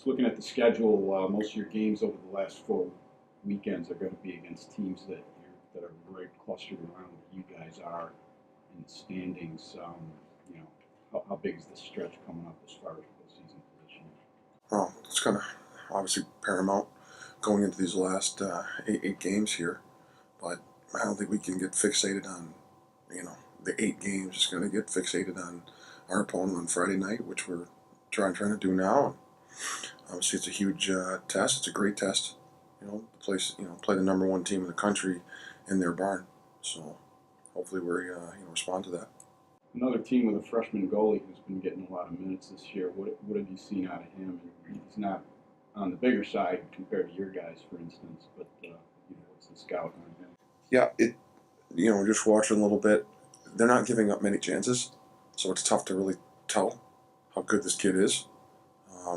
looking at the schedule, most of your games over the last 4 weekends are going to be against teams that are right clustered around where you guys are in the standings. How big is the stretch coming up as far as postseason position? Well, it's kind of obviously paramount going into these last eight games here, but I don't think we can get fixated on, the 8 games. Just going to get fixated on our opponent on Friday night, which we're trying to do now. And obviously, it's a huge test. It's a great test. Play the #1 team in the country in their barn. So hopefully we respond to that. Another team with a freshman goalie who's been getting a lot of minutes this year. What have you seen out of him? He's not on the bigger side compared to your guys, for instance, but what's the scout on him? Yeah, just watching a little bit, they're not giving up many chances, so it's tough to really tell how good this kid is.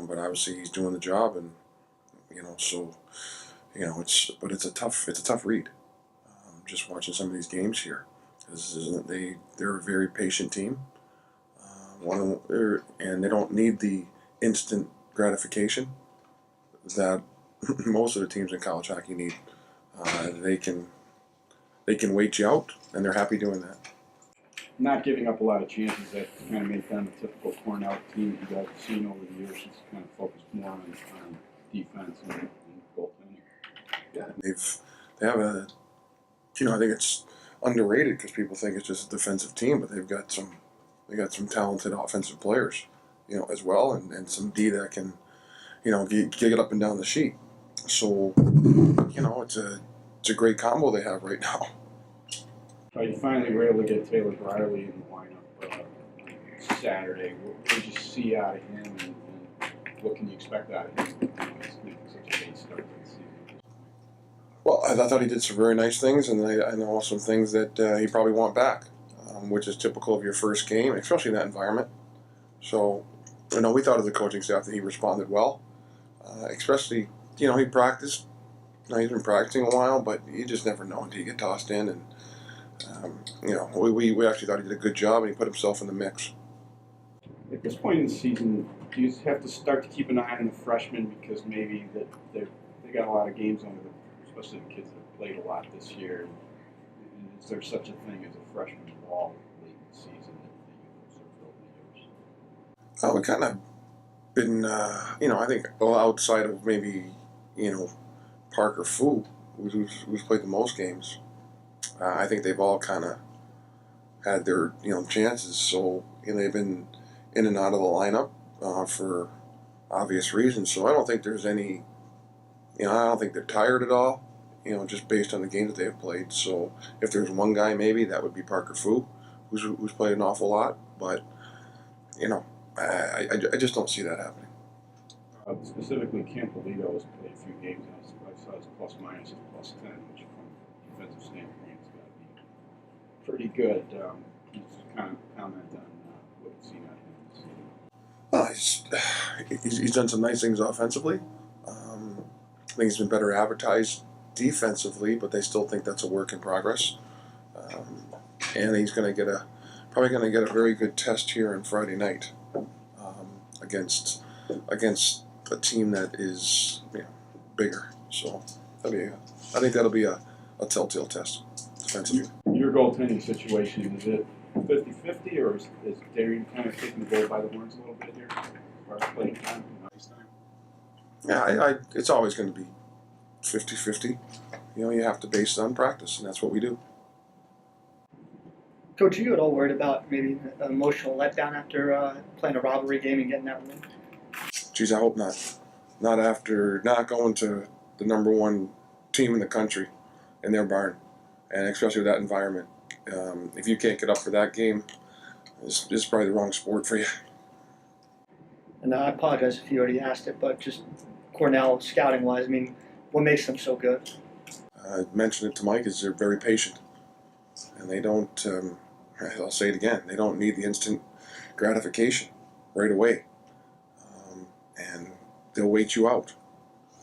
But obviously he's doing the job, and it's a tough read. Just watching some of these games here, they're a very patient team. And they don't need the instant gratification that most of the teams in college hockey need. They can wait you out, and they're happy doing that. Not giving up a lot of chances, that kind of made them a typical Cornell team that you guys have seen over the years. It's kind of focused more on defense and goaltending. Yeah, they have a, I think it's underrated because people think it's just a defensive team, but they got some talented offensive players, as well, and some D that can, get up and down the sheet. So, it's a great combo they have right now. You finally were able to get Taylor Briley in the lineup Saturday. What did you see out of him, and what can you expect out of him? He's making such a late start to the season. Well, I thought he did some very nice things, and I know some things that he probably want back, which is typical of your first game, especially in that environment. So, we thought as a coaching staff that he responded well, especially, he practiced. He's been practicing a while, but you just never know until you get tossed in, and we actually thought he did a good job, and he put himself in the mix. At this point in the season, do you have to start to keep an eye on the freshmen because maybe they got a lot of games under them, especially the kids that have played a lot this year? And is there such a thing as a freshman wall late in the season that you observed over the years? We kind of been, I think outside of maybe, Parker Fu, who's played the most games. I think they've all kind of had their chances. So they've been in and out of the lineup for obvious reasons. So I don't think there's any. I don't think they're tired at all. Just based on the games that they've played. So if there's one guy, maybe that would be Parker Fu, who's played an awful lot. But I just don't see that happening. Specifically, Campolito has played a few games. I saw his plus minus is plus 10, which from a defensive standpoint has got to be pretty good. Just kind of comment on what you've seen out of him. He's done some nice things offensively. I think he's been better advertised defensively, but they still think that's a work in progress. And he's probably going to get a very good test here on Friday night against a team that is bigger. So I think that'll be a telltale test defensively. Your goaltending situation, is it 50-50, or is Darian kind of taking the bull by the horns a little bit here as far as playing time and ice time? Yeah, it's always going to be 50-50. You have to base it on practice, and that's what we do. Coach, are you at all worried about maybe an emotional letdown after playing a rivalry game and getting that win? Geez, I hope not. Not after not going to the #1 team in the country in their barn, and especially with that environment. If you can't get up for that game, it's probably the wrong sport for you. And I apologize if you already asked it, but just Cornell scouting-wise, what makes them so good? I mentioned it to Mike, is they're very patient. And they don't, I'll say it again, they don't need the instant gratification right away. And they'll wait you out.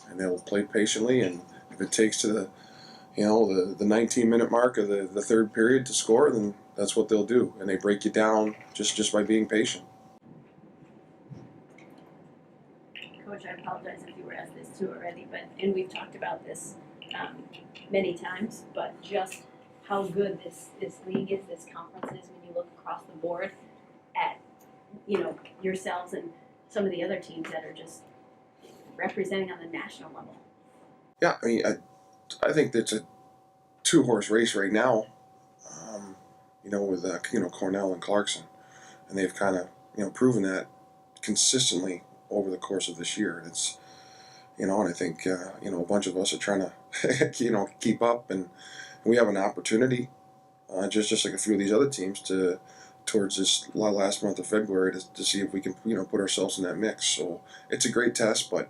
And they'll play patiently, and if it takes to the 19-minute mark of the third period to score, then that's what they'll do. And they break you down just by being patient. Coach, I apologize if you were asked this too already, and we've talked about this many times, but just how good this league is, this conference is, when you look across the board at, yourselves and some of the other teams that are just representing on the national level. Yeah, I mean, I think that's a two-horse race right now. With Cornell and Clarkson, and they've kind of proven that consistently over the course of this year. It's and I think a bunch of us are trying to keep up, and we have an opportunity, just like a few of these other teams, towards this last month of February to see if we can put ourselves in that mix. So it's a great test, but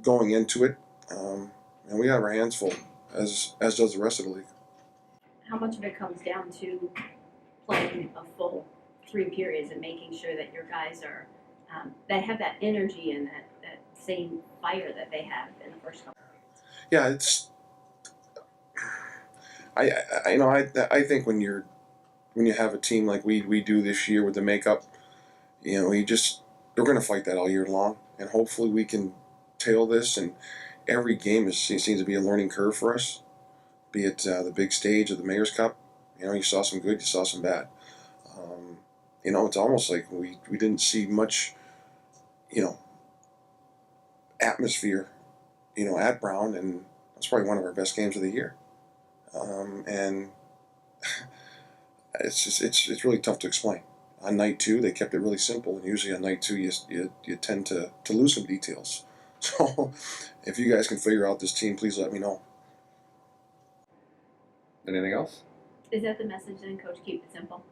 going into it, and we have our hands full, as does the rest of the league. How much of it comes down to playing a full 3 periods and making sure that your guys are that have that energy and that same fire that they have in the first couple? Yeah, it's. I think when you have a team like we do this year with the makeup, we're going to fight that all year long, and hopefully we can tail this. And every game seems to be a learning curve for us. Be it the big stage of the Mayor's Cup, you saw some good, you saw some bad. It's almost like we didn't see much, atmosphere, at Brown, and that's probably one of our best games of the year. And it's really tough to explain. On night 2, they kept it really simple, and usually on night 2, you tend to lose some details. So, if you guys can figure out this team, please let me know. Anything else? Is that the message then, Coach? Keep it simple?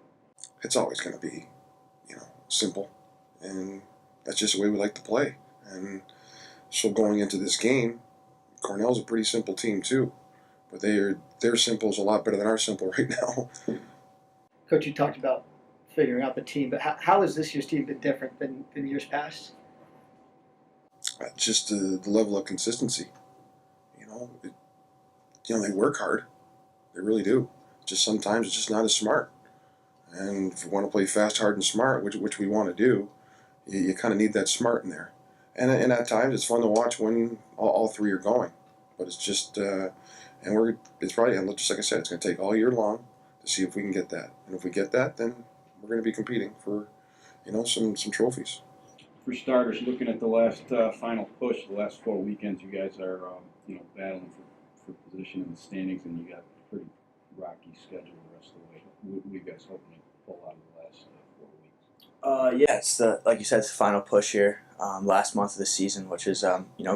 It's always going to be, simple. And that's just the way we like to play. And so going into this game, Cornell's a pretty simple team too. But their simple is a lot better than our simple right now. Coach, you talked about figuring out the team, but how has this year's team been different than years past? Just the level of consistency. They work hard. They really do. Just sometimes it's just not as smart. And if you want to play fast, hard, and smart, which we want to do, you kind of need that smart in there. And at times it's fun to watch when all 3 are going. But it's just, it's probably, just like I said, it's going to take all year long to see if we can get that. And if we get that, then we're going to be competing for, some trophies. For starters, looking at the last final push, the last 4 weekends, you guys are, battling for position in the standings, and you got a pretty rocky schedule the rest of the way. What are you guys hoping to pull out of the last 4 weeks? Yeah, it's like you said, it's the final push here, last month of the season, which is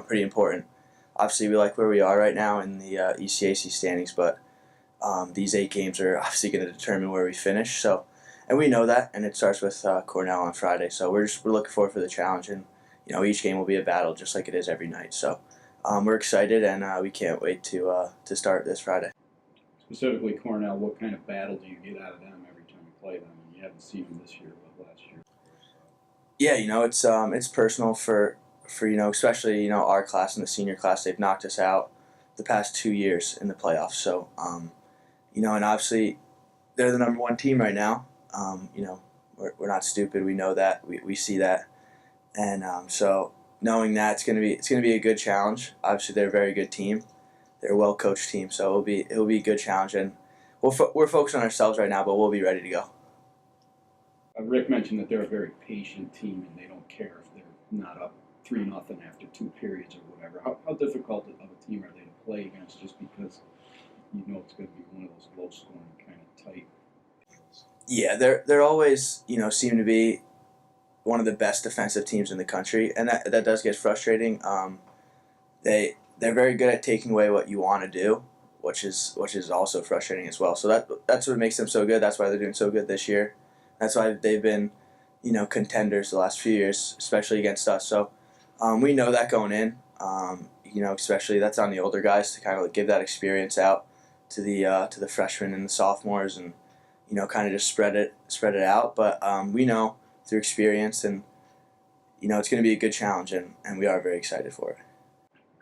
pretty important. Obviously, we like where we are right now in the ECAC standings, but these 8 games are obviously going to determine where we finish. So, and we know that, and it starts with Cornell on Friday. So we're looking forward for the challenge, and each game will be a battle, just like it is every night. So we're excited, and we can't wait to start this Friday. Specifically, Cornell, what kind of battle do you get out of them every time you play them? You haven't seen them this year, but last year. Yeah, it's personal for especially our class and the senior class. They've knocked us out the past 2 years in the playoffs. So and obviously they're the number 1 team right now. We're not stupid. We know that. We see that, and so knowing that it's gonna be a good challenge. Obviously, they're a very good team. They're a well-coached team, so it'll be a good challenge, and we're focused on ourselves right now, but we'll be ready to go. Rick mentioned that they're a very patient team, and they don't care if they're not up 3-0 after 2 periods or whatever. How difficult of a team are they to play against? Just because it's going to be one of those low-scoring kind of tight games. Yeah, they're always seem to be one of the best defensive teams in the country, and that does get frustrating. They're very good at taking away what you want to do, which is also frustrating as well. So that's what makes them so good. That's why they're doing so good this year. That's why they've been, contenders the last few years, especially against us. So we know that going in. Especially that's on the older guys to kind of give that experience out to the freshmen and the sophomores, and kind of just spread it out. But we know through experience, and it's going to be a good challenge, and we are very excited for it.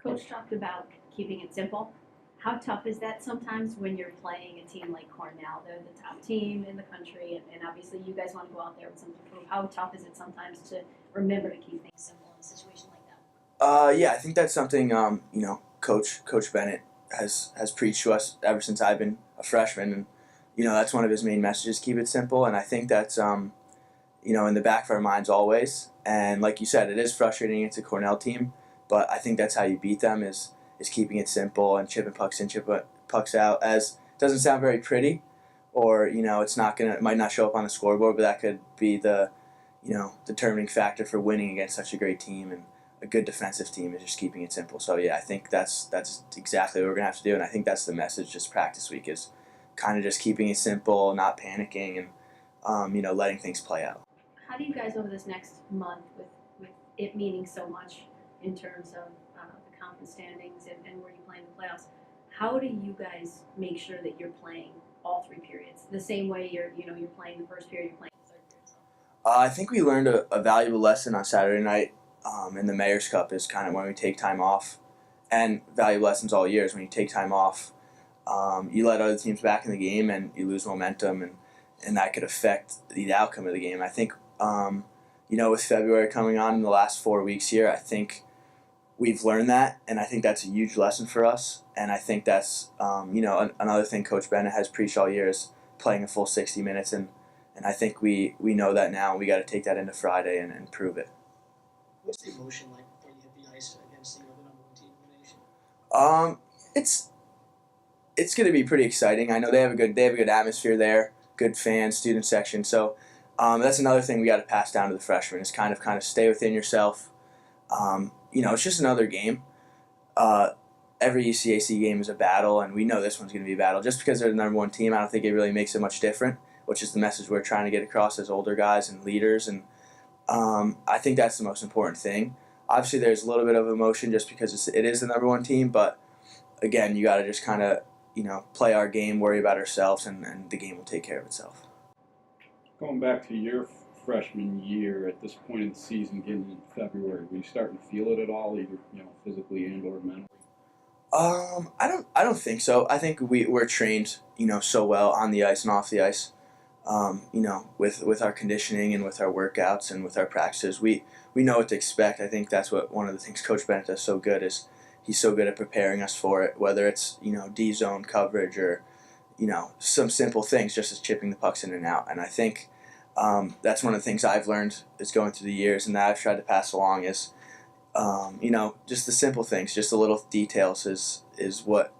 Coach talked about keeping it simple. How tough is that sometimes when you're playing a team like Cornell? They're the top team in the country, and obviously you guys want to go out there with something to prove. How tough is it sometimes to remember to keep things simple? a situation like that? Yeah, I think that's something Coach Bennett has preached to us ever since I've been a freshman, and that's one of his main messages: keep it simple. And I think that's in the back of our minds always. And like you said, it is frustrating against a Cornell team, but I think that's how you beat them is keeping it simple and chipping pucks in, chipping pucks out. As it doesn't sound very pretty, or it might not show up on the scoreboard, but that could be the determining factor for winning against such a great team. And a good defensive team is just keeping it simple. So yeah, I think that's exactly what we're gonna have to do, and I think that's the message this practice week is kind of just keeping it simple, not panicking, and letting things play out. How do you guys over this next month, with it meaning so much in terms of the conference standings and where you play in the playoffs, how do you guys make sure that you're playing all three periods the same way you're playing the first period, you're playing the third period? I think we learned a valuable lesson on Saturday night in the Mayor's Cup is kind of when we take time off, and valuable lessons all year is when you take time off, you let other teams back in the game and you lose momentum, and that could affect the outcome of the game. I think, with February coming on in the last 4 weeks here, I think we've learned that, and I think that's a huge lesson for us. And I think that's, another thing Coach Bennett has preached all year is playing a full 60 minutes, and I think we know that now, and we got to take that into Friday and prove it. What's the emotion like when you hit the ice against the number one team in the nation? It's going to be pretty exciting. I know they have a good atmosphere there, good fans, student section. So that's another thing we got to pass down to the freshmen is kind of stay within yourself. It's just another game. Every ECAC game is a battle, and we know this one's going to be a battle. Just because they're the number one team, I don't think it really makes it much different, which is the message we're trying to get across as older guys and leaders. And I think that's the most important thing. Obviously, there's a little bit of emotion just because it is the number one team, but again, you got to just kind of play our game, worry about ourselves, and the game will take care of itself. Going back to your freshman year, at this point in the season, getting in February, were you starting to feel it at all, either physically and or mentally? I don't think so. I think we're trained so well on the ice and off the ice. With our conditioning and with our workouts and with our practices, we know what to expect. I think that's what one of the things Coach Bennett does so good is he's so good at preparing us for it, whether it's D zone coverage or some simple things just as chipping the pucks in and out. And I think that's one of the things I've learned is going through the years and that I've tried to pass along is just the simple things, just the little details is what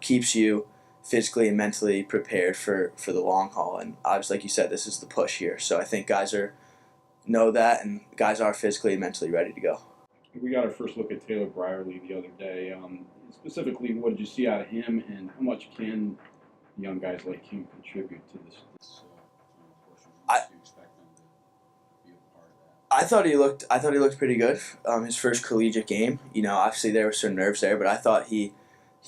keeps you physically and mentally prepared for the long haul. And obviously, like you said, this is the push here. So I think guys know that, and guys are physically and mentally ready to go. We got our first look at Taylor Brierly the other day. Specifically, what did you see out of him, and how much can young guys like him contribute to this push? Do you expect them to be a part of that? I thought he looked pretty good. His first collegiate game. Obviously there were some nerves there, but I thought he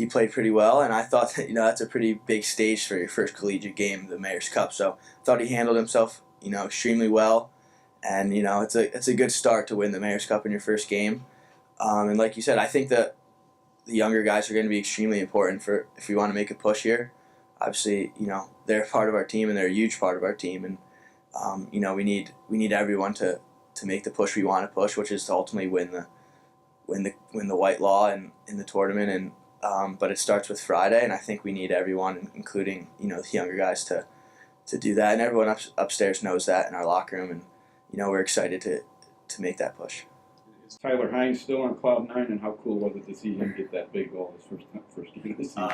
played pretty well, and I thought that that's a pretty big stage for your first collegiate game, the Mayor's Cup. So I thought he handled himself extremely well, and it's a good start to win the Mayor's Cup in your first game. And like you said, I think that the younger guys are going to be extremely important for if we want to make a push here. Obviously, they're part of our team, and they're a huge part of our team, and we need everyone to make the push we want to push, which is to ultimately win the White Law and in the tournament. And but it starts with Friday, and I think we need everyone, including the younger guys, to do that. And everyone upstairs knows that in our locker room, and we're excited to make that push. Is Tyler Hines still on cloud nine, and how cool was it to see him get that big goal his first game of the season?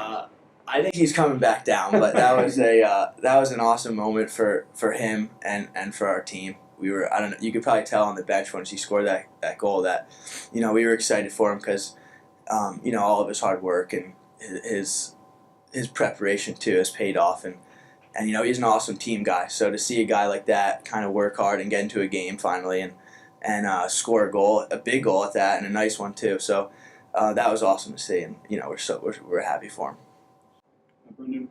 I think he's coming back down, but that was an awesome moment for him and for our team. We were you could probably tell on the bench once he scored that goal that we were excited for him because all of his hard work and his preparation too has paid off, and he's an awesome team guy. So to see a guy like that kind of work hard and get into a game finally and score a goal, a big goal at that, and a nice one too. So that was awesome to see, and we're happy for him. Brendan,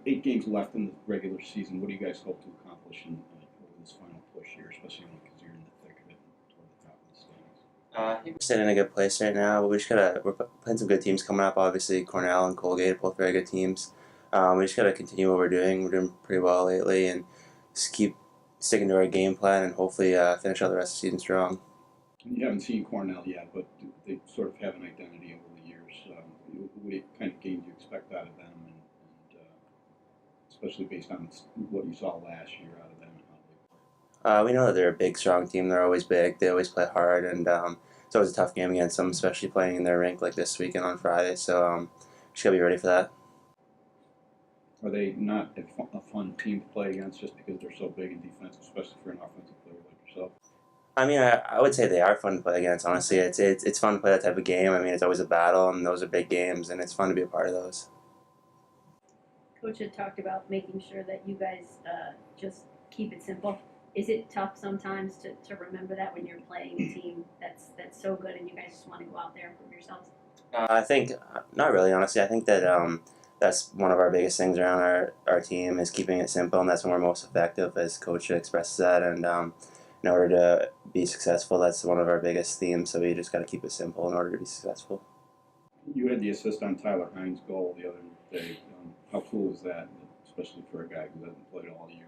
8 games left in the regular season. What do you guys hope to accomplish over this final push here, especially because you're in the thick of it toward the top of the standings? I think we're sitting in a good place right now. We're playing some good teams coming up. Obviously, Cornell and Colgate, both very good teams. We just gotta continue what we're doing. We're doing pretty well lately, and just keep sticking to our game plan and hopefully finish out the rest of the season strong. You haven't seen Cornell yet, but they sort of have an identity over the years. What kind of game do you expect out of them, and especially based on what you saw last year out of them and how they play? We know that they're a big, strong team. They're always big. They always play hard, and it's always a tough game against them, especially playing in their rink like this weekend on Friday. So just gotta be ready for that. Are they not a fun team to play against just because they're so big in defense, especially for an offensive player like yourself? I mean, I would say they are fun to play against. Honestly, it's fun to play that type of game. I mean, it's always a battle, and those are big games, and it's fun to be a part of those. Coach had talked about making sure that you guys just keep it simple. Is it tough sometimes to remember that when you're playing a team that's so good and you guys just want to go out there and prove yourselves? I think not really. Honestly, I think that that's one of our biggest things around our team is keeping it simple, and that's when we're most effective, as Coach expresses that. And in order to be successful, that's one of our biggest themes. So we just got to keep it simple in order to be successful. You had the assist on Tyler Hines' goal the other day. How cool is that, especially for a guy who hasn't played all year?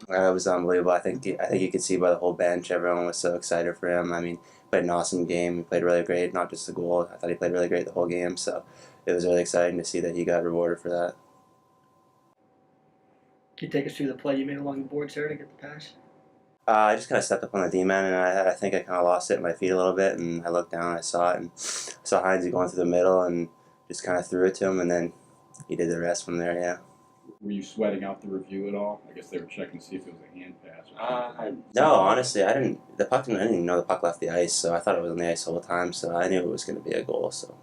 It was unbelievable. I think you could see by the whole bench, everyone was so excited for him. I mean, he played an awesome game. He played really great, not just the goal. I thought he played really great the whole game. So it was really exciting to see that he got rewarded for that. Can you take us through the play you made along the boards there to get the pass? I just kind of stepped up on the D-man, and I think I kind of lost it in my feet a little bit, and I looked down and I saw it, and saw Hines going through the middle, and just kind of threw it to him, and then he did the rest from there, yeah. Were you sweating out the review at all? I guess they were checking to see if it was a hand pass or something. No, honestly, I didn't even know the puck left the ice, so I thought it was on the ice the whole time, so I knew it was going to be a goal, so